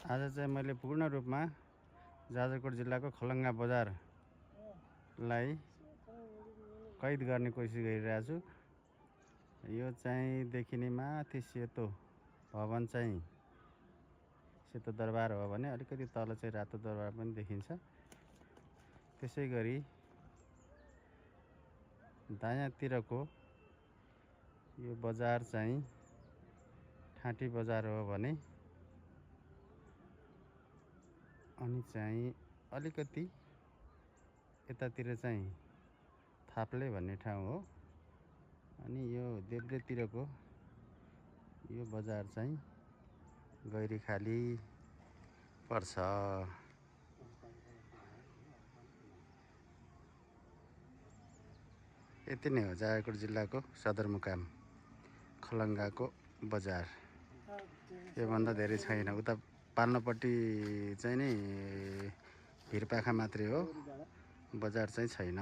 आज चाहिँ मैले पूर्ण रूपमा जाजरकोट जिल्लाको खलङ्गा बजारलाई कैद गर्ने कोसिस गरिरहेको छु। यो चाहिँ देखिने माथि सेतो भवन चाहिँ सेतो दरबार हो भने अलिकति तल चाहिँ रातो दरबार पनि देखिन्छ। त्यसै गरी दायाँतिरको यो बजार चाहिँ ठाँटी बजार हो भने अनि चाहिँ अलिकति यतातिर चाहिँ थाप्ले भन्ने ठाउँ हो। अनि यो देब्रेतिरको यो बजार चाहिँ गैरीखाली पर्छ। यति नै हो जाजरकोट जिल्लाको सदरमुकाम खलङ्गाको बजार। योभन्दा धेरै छैन। उता पाल्नोपट्टि चाहिँ नि भिरपाखा मात्रै हो, बजार चाहिँ छैन।